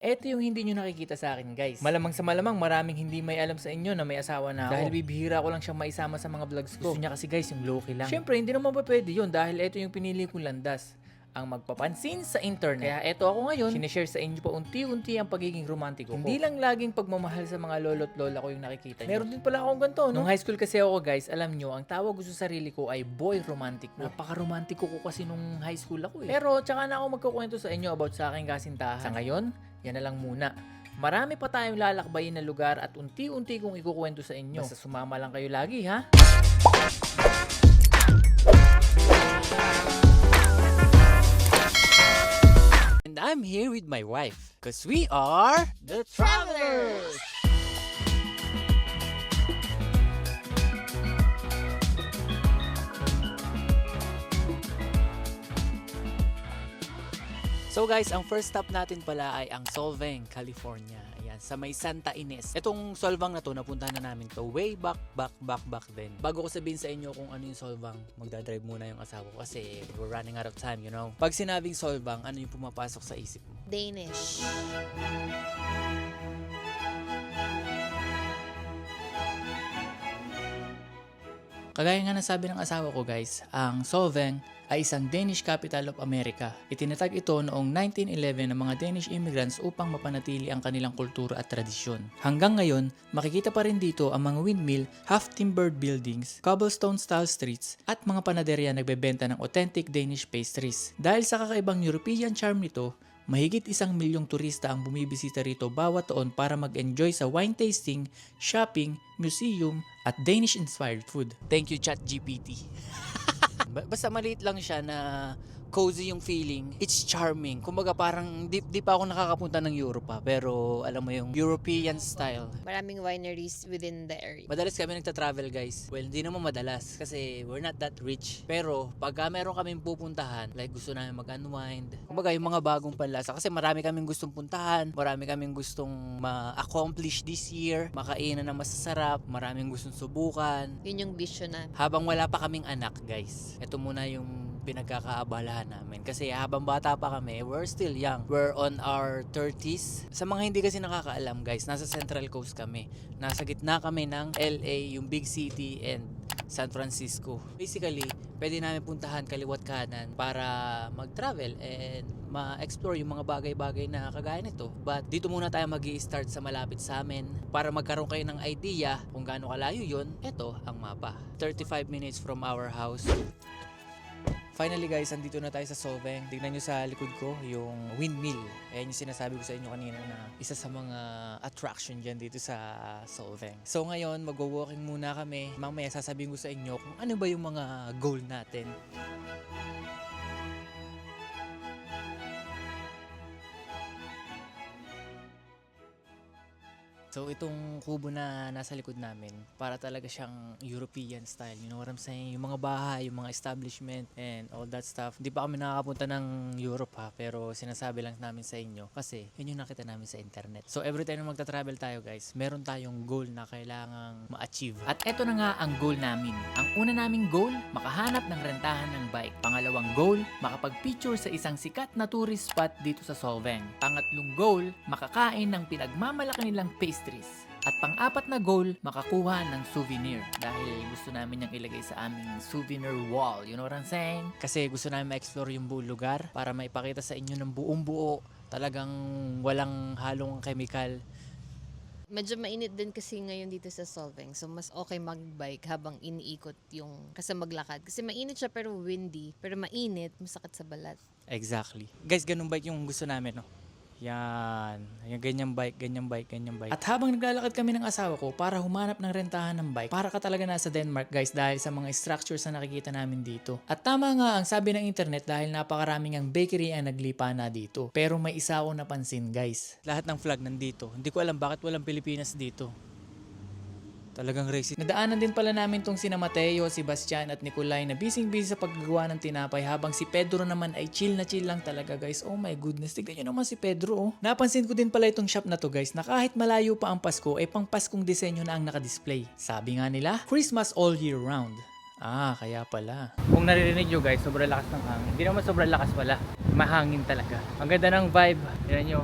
eto yung hindi nyo nakikita sa akin, guys. Malamang sa malamang maraming hindi may alam sa inyo na may asawa na ako. Dahil bibihira ko lang siyang maisama sa mga vlogs ko. Gusto niya kasi guys yung low-key lang. Syempre hindi naman pa pwede yun dahil eto yung pinili kong landas, ang magpapansin sa internet. Kaya eto ako ngayon, sinishare sa inyo pa unti-unti ang pagiging romantiko ko. Hindi lang laging pagmamahal sa mga lolo't lola ko yung nakikita nyo. Meron din pala akong ganito, no? Nung high school kasi ako guys, alam nyo, ang tawag ko sa sarili ko ay boy romantic. Napaka-romantiko ko kasi nung high school ako eh. Pero tsaka na ako magkukwento sa inyo about sa aking kasintahan. Sa ngayon, yan na lang muna. Marami pa tayong lalakbayin na lugar at unti-unti kong ikukwento sa inyo. Basta sumama lang kayo lagi, ha? And I'm here with my wife, cause we are the Travelers! So guys, ang first stop natin pala ay ang Solvang, California. Ayan, sa may Santa Ynez. Itong Solvang na to, napuntahan na namin to way back then. Bago ko sabihin sa inyo kung ano yung Solvang, magdadrive muna yung asawa ko kasi we're running out of time, you know. Pag sinabing Solvang, ano yung pumapasok sa isip mo? Danish. Kagaya nga nasabi ng asawa ko guys, ang Solvang ay isang Danish capital of America. Itinatag ito noong 1911 ng mga Danish immigrants upang mapanatili ang kanilang kultura at tradisyon. Hanggang ngayon, makikita pa rin dito ang mga windmill, half-timbered buildings, cobblestone-style streets, at mga panaderya nagbebenta ng authentic Danish pastries. Dahil sa kakaibang European charm nito, mahigit 1 milyong turista ang bumibisita rito bawat taon para mag-enjoy sa wine tasting, shopping, museum, at Danish-inspired food. Thank you, ChatGPT. Basta maliit lang siya na cozy yung feeling. It's charming. Kumbaga parang di pa ako nakakapunta ng Europe pa, pero alam mo yung European style. Maraming wineries within the area. Madalas kami nagta-travel guys. Well, hindi naman madalas kasi we're not that rich. Pero pagka meron kaming pupuntahan, like gusto namin mag-unwind, kumbaga yung mga bagong panlasa. Kasi marami kaming gustong puntahan, marami kaming gustong ma-accomplish this year, makainan na masasarap, maraming gustong subukan. Yun yung vision namin. Habang wala pa kaming anak guys, ito muna yung pinagkakaabalahan namin. Kasi habang bata pa kami, we're still young. We're on our 30s. Sa mga hindi kasi nakakaalam guys, nasa Central Coast kami. Nasa gitna kami ng LA, yung big city, and San Francisco. Basically, pwede namin puntahan kaliwat kanan para mag-travel and ma-explore yung mga bagay-bagay na kagaya nito. But dito muna tayo mag-i-start sa malapit sa amin para magkaroon kayo ng idea kung gaano kalayo yun. Ito ang mapa. 35 minutes from our house. Finally guys, andito na tayo sa Solvang. Tignan nyo sa likod ko, yung windmill. Ayan yung sinasabi ko sa inyo kanina na isa sa mga attraction dyan dito sa Solvang. So ngayon, mag-walking muna kami. Mamaya sasabihin ko sa inyo kung ano ba yung mga goal natin. So itong kubo na nasa likod namin, para talaga siyang European style. You know what I'm saying? Yung mga bahay, yung mga establishment, and all that stuff. Hindi pa kami nakakapunta ng Europe ha, pero sinasabi lang namin sa inyo kasi yun yung nakita namin sa internet. So every time na magta-travel tayo guys, meron tayong goal na kailangang ma-achieve. At eto na nga ang goal namin. Ang una naming goal, makahanap ng rentahan ng bike. Pangalawang goal, makapag-picture sa isang sikat na tourist spot dito sa Solvang. Pangatlong goal, makakain ng pinagmamalaki nilang pastries. At pang-apat na goal, makakuha ng souvenir. Dahil gusto namin yung ilagay sa aming souvenir wall. You know what I'm saying? Kasi gusto namin ma-explore yung buong lugar para maipakita sa inyo ng buong buo. Talagang walang halong chemical. Medyo mainit din kasi ngayon dito sa Solvang. So, mas okay mag-bike habang iniikot yung kasi maglakad. Kasi mainit siya pero windy. Pero mainit, masakit sa balat. Exactly. Guys, ganun bike yung gusto namin, no? Yan. Yung ganyang bike. At habang naglalakad kami ng asawa ko para humanap ng rentahan ng bike, para ka talaga nasa Denmark guys dahil sa mga structures na nakikita namin dito. At tama nga ang sabi ng internet dahil napakaraming ang bakery ang naglipa na dito. Pero may isa akong napansin guys. Lahat ng flag nandito. Hindi ko alam bakit walang Pilipinas dito. Talagang racist. Nadaanan din pala namin tong sina Mateo, si Bastian at Nicolay na busy-busy sa paggagawa ng tinapay habang si Pedro naman ay chill na chill lang talaga guys. Oh my goodness, tignan nyo naman si Pedro oh. Napansin ko din pala itong shop na to guys na kahit malayo pa ang Pasko ay pang Paskong disenyo na ang nakadisplay. Sabi nga nila, Christmas all year round. Ah, kaya pala. Kung naririnig nyo guys, sobrang lakas ng hangin. Hindi naman sobrang lakas pala. Mahangin talaga. Ang ganda ng vibe. Tignan nyo.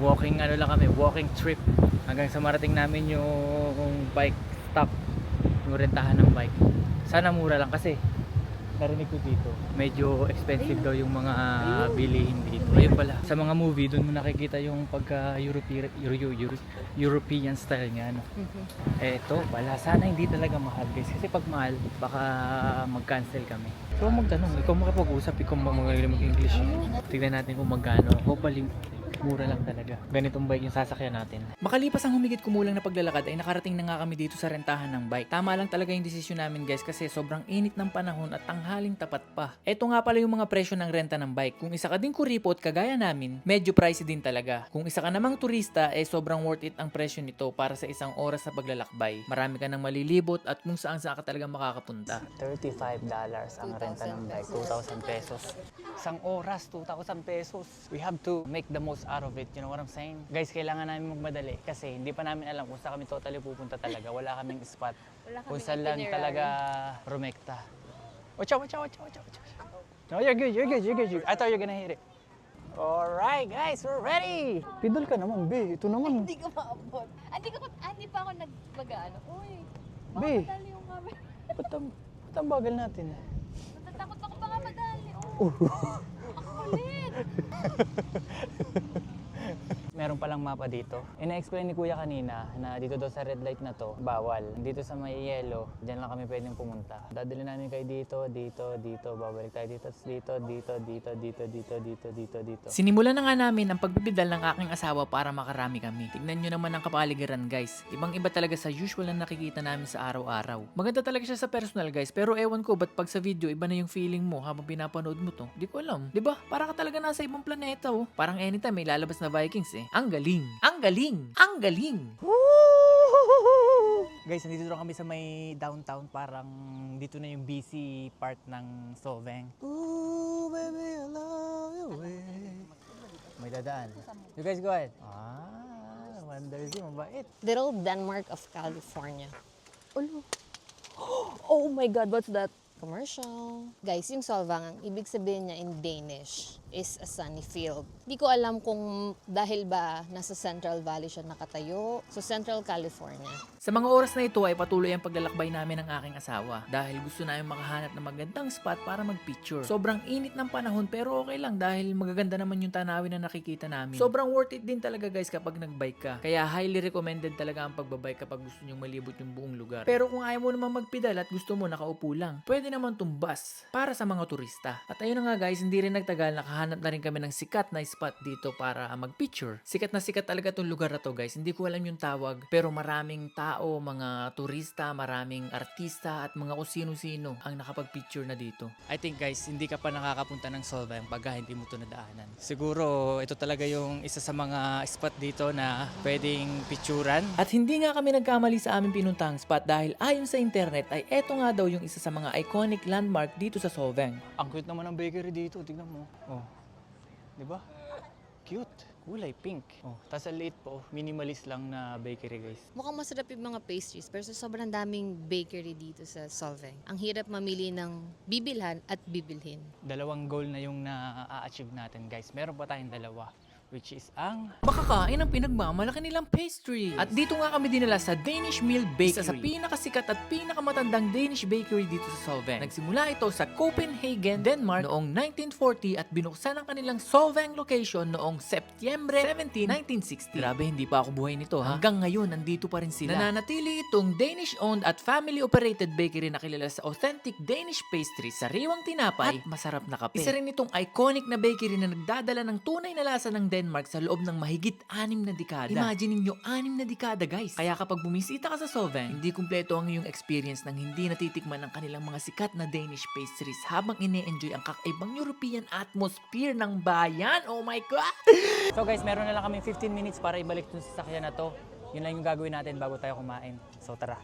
Walking ano lang kami, walking trip. Hanggang sa marating namin yung bike stop. Yung rentahan ng bike. Sana mura lang kasi narinig ko dito, medyo expensive daw yung mga bilihin dito. Ayun pala, sa mga movie, doon mo nakikita yung pagka European style nga, no? Eto pala, sana hindi talaga mahal guys. Kasi pag mahal, baka mag-cancel kami. So magtanong, ikaw makapag-usap, ikaw magaling mag-English. Tignan natin kung magkano. Hopefully, mura lang talaga. Ganitong bike yung sasakyan natin. Makalipas ang humigit kumulang na paglalakad ay nakarating na nga kami dito sa rentahan ng bike. Tama lang talaga yung desisyon namin guys kasi sobrang init ng panahon at tanghaling tapat pa. Eto nga pala yung mga presyo ng renta ng bike. Kung isa ka din kuripot kagaya namin, medyo pricey din talaga. Kung isa ka namang turista ay sobrang worth it ang presyo nito para sa isang oras na paglalakbay. Marami ka nang malilibot at kung saan ka talaga makakapunta. $35 ang renta ng bike, 2,000 pesos. Isang oras, 2,000 pesos. We have to make the most out of it, you know what I'm saying? Guys, kailangan namin magmadali kasi hindi pa namin alam kung saan kami totally pupunta talaga. Wala kaming spot. Kung saan lang talaga rumekta. Watch out. No, you're good. I thought you're gonna hit it. Alright guys, we're ready! Pidol ka naman, be. Ito naman. Hindi ko maabot. Hindi pa ako nagbaga-ano. Uy, Be, madali yung camera. ba't ang bagal natin? Natatakot ako baka madali. Ako ulit. Meron palang mapa dito. Ina-explain ni Kuya kanina na dito daw sa red light na to, bawal. Dito sa may yellow, dyan lang kami pwedeng pumunta. Dadali namin kayo dito, babalik tayo dito, dito. Sinimulan na nga namin ang pagbibidal ng aking asawa para makarami kami. Tignan nyo naman ang kapaligiran guys. Ibang iba talaga sa usual na nakikita namin sa araw-araw. Maganda talaga siya sa personal guys, pero ewan ko ba't pag sa video iba na yung feeling mo habang pinapanood mo to. Di ko alam. Diba? Para ka talaga nasa ibang planeta oh. Parang anytime may lalabas na Vikings eh. Ang galing! Guys, nandito na kami sa may downtown. Parang dito na yung busy part ng Solvang. Ooh, baby, I love you. May dadaan. You guys go ahead. Wonders yung mabait. Little Denmark of California. Oh my God, what's that? Commercial. Guys, yung Solvang, ang ibig sabihin niya in Danish is a sunny field. Di ko alam kung dahil ba nasa Central Valley siya nakatayo. So, Central California. Sa mga oras na ito ay patuloy ang paglalakbay namin ng aking asawa dahil gusto namin makahanap ng magandang spot para mag-picture. Sobrang init ng panahon pero okay lang dahil magaganda naman yung tanawin na nakikita namin. Sobrang worth it din talaga guys kapag nag-bike ka. Kaya highly recommended talaga ang pagbabike kapag gusto nyong malibot yung buong lugar. Pero kung ayaw mo naman magpedal at gusto mo nakaupo lang, pwede naman tumbas para sa mga turista. At ayun na nga guys, hindi rin nagtagal, nakahanap na rin kami ng sikat na spot dito para mag-picture. Sikat na sikat talaga tong lugar na to guys. Hindi ko alam yung tawag pero maraming tao, mga turista, maraming artista at mga kung sino-sino ang nakapag-picture na dito. I think guys, hindi ka pa nakakapunta ng Solvang pagka hindi mo ito nadaanan. Siguro ito talaga yung isa sa mga spot dito na pwedeng picturan. At hindi nga kami nagkamali sa aming pinuntahang spot dahil ayon sa internet ay eto nga daw yung isa sa mga iconic landmark dito sa Solvang. Ang cute naman ng bakery dito, tignan mo. Oh. 'Di ba? Cute. Kulay pink. Oh, tas ang liit po, minimalist lang na bakery guys. Mukhang masarap yung mga pastries pero sobrang daming bakery dito sa Solvang. Ang hirap mamili ng bibilhan at bibilhin. Dalawang goal na yung na-achieve natin guys. Meron pa tayong dalawa. Which is ang makakain ang pinagmamalaki nilang pastry. At dito nga kami dinala sa Danish Mill Bakery. Isa sa pinakasikat at pinakamatandang Danish bakery dito sa Solvang. Nagsimula ito sa Copenhagen, Denmark noong 1940 at binuksan ang kanilang Solvang location noong Setyembre 17, 1960. Grabe, hindi pa ako buhay nito ha. Hanggang ngayon, nandito pa rin sila. Nananatili itong Danish-owned at family-operated bakery na kilala sa authentic Danish pastries, sariwang tinapay at masarap na kape. Isa rin itong iconic na bakery na nagdadala ng tunay na lasa ng Denmark sa loob ng mahigit 6 na dekada. Imagine ninyo, 6 na dekada guys. Kaya kapag bumisita ka sa Solvang, hindi kumpleto ang iyong experience nang hindi natitikman ang kanilang mga sikat na Danish pastries habang ine-enjoy ang kakaibang European atmosphere ng bayan. Oh my God! So guys, meron na lang kami 15 minutes para ibalik dun sa sasakyan na to. Yun lang yung gagawin natin bago tayo kumain. So tara.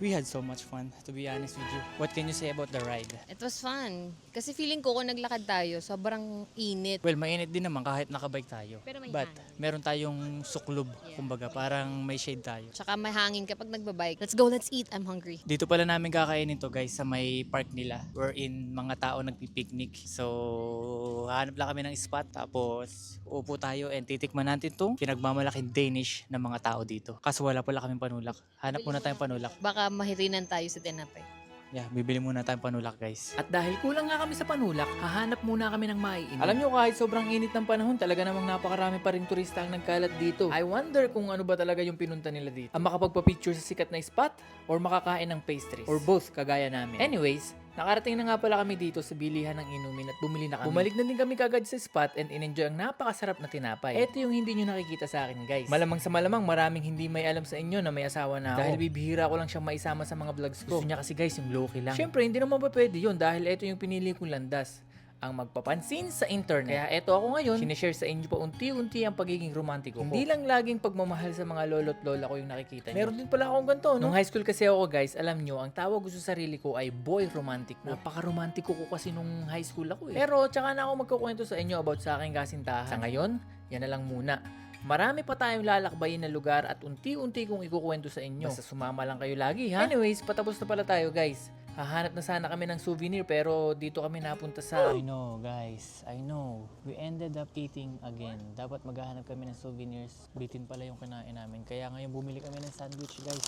We had so much fun, to be honest with you. What can you say about the ride? It was fun. Kasi feeling ko kung naglakad tayo, sobrang init. Well, mainit din naman kahit nakabike tayo. Pero may But hangin. meron tayong suklob, Yeah. kumbaga parang may shade tayo. Tsaka may hangin kapag nagbabike. Let's go, let's eat. I'm hungry. Dito pala namin kakainin to guys sa may park nila wherein mga tao nagpipiknik. So, hanap lang kami ng spot tapos upo tayo and titikman natin tong pinagmamalaking Danish na mga tao dito. Kaso wala pala kaming panulak. Hanap muna tayong panulak. Baka mahirinan tayo sa tinapay. Yeah, bibili muna tayong panulak guys. At dahil kulang nga kami sa panulak, hahanap muna kami ng maiinom. Alam nyo kahit sobrang init ng panahon, talaga namang napakarami pa rin turista ang nagkalat dito. I wonder kung ano ba talaga yung pinunta nila dito. Ang makapagpa-picture sa sikat na spot or makakain ng pastries. Or both, kagaya namin. Anyways, nakarating na nga pala kami dito sa bilihan ng inumin at bumili na kami. Bumalik na din kami kagad sa spot and in-enjoy ang napakasarap na tinapay. Ito yung hindi nyo nakikita sa akin guys. Malamang sa malamang maraming hindi may alam sa inyo na may asawa na ako. Dahil bibihira ko lang siyang maisama sa mga vlogs ko. Gusto niya kasi guys yung low-key lang. Syempre hindi naman pa pwede yun dahil ito yung pinili kong landas. Ang magpapansin sa internet. Kaya eto ako ngayon, sinishare sa inyo pa unti-unti ang pagiging romantiko ko. Hindi lang laging pagmamahal sa mga lolo't lola ko yung nakikita nyo. Meron din pala akong ganito, no? Nung high school kasi ako guys, alam nyo, ang tawag ko sa sarili ko ay boy romantic. Napaka-romantiko ko kasi nung high school ako eh. Pero tsaka na ako magkukwento sa inyo about sa aking kasintahan. Sa ngayon, yan na lang muna. Marami pa tayong lalakbayin na lugar at unti-unti kong ikukwento sa inyo. Basta sumama lang kayo lagi ha. Anyways, patapos na pala tayo guys. Hahanap na sana kami ng souvenir pero dito kami napunta sa... I know guys, I know. We ended up eating again. Dapat maghahanap kami ng souvenirs. Bitin pala yung kinain namin. Kaya ngayon bumili kami ng sandwich guys.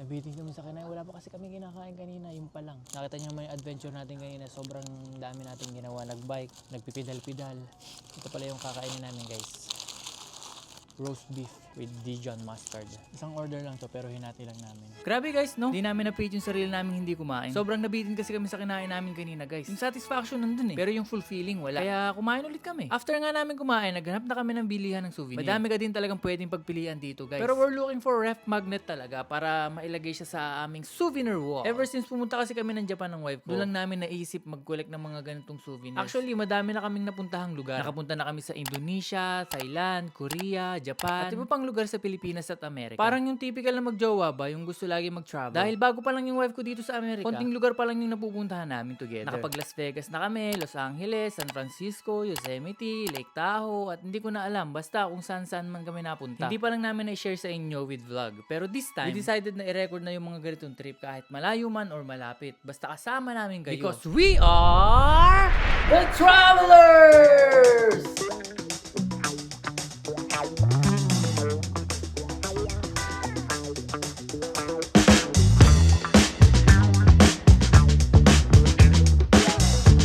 Nabitin kami sa kinain. Wala pa kasi kami kinakain kanina. Yung pa lang. Nakita niyo naman yung adventure natin kanina. Sobrang dami natin ginawa. Nagbike, nagpipidal-pidal. Ito pala yung kakainin namin guys. Roast beef with Dijon mustard. Isang order lang to pero hinati lang namin. Grabe guys, no? Di namin na-page yung sarili namin hindi kumain. Sobrang nabitin kasi kami sa kinain namin kanina guys. Yung satisfaction nandun eh. Pero yung fulfilling wala. Kaya kumain ulit kami. After nga namin kumain, naghanap na kami ng bilihan ng souvenir. Madami ka din talagang pwedeng pagpilian dito guys. Pero we're looking for ref magnet talaga para mailagay siya sa aming souvenir wall. Ever since pumunta kasi kami ng Japan ng wife ko, doon lang namin naisip mag-collect ng mga ganitong souvenirs. Actually, madami na kaming napuntahang lugar. Nakapunta na kami sa Indonesia, Thailand, Korea, Japan, at iba pang lugar sa Pilipinas at Amerika. Parang yung typical na magjowa ba, yung gusto lagi mag-travel. Dahil bago pa lang yung wife ko dito sa Amerika, konting lugar pa lang yung napupuntahan namin together. Nakapag Las Vegas na kami, Los Angeles, San Francisco, Yosemite, Lake Tahoe, at hindi ko na alam, basta kung saan-saan man kami napunta. Hindi pa lang namin na-share sa inyo with vlog. Pero this time, we decided na i-record na yung mga ganitong trip kahit malayo man or malapit. Basta kasama namin kayo. Because we are the Travelers!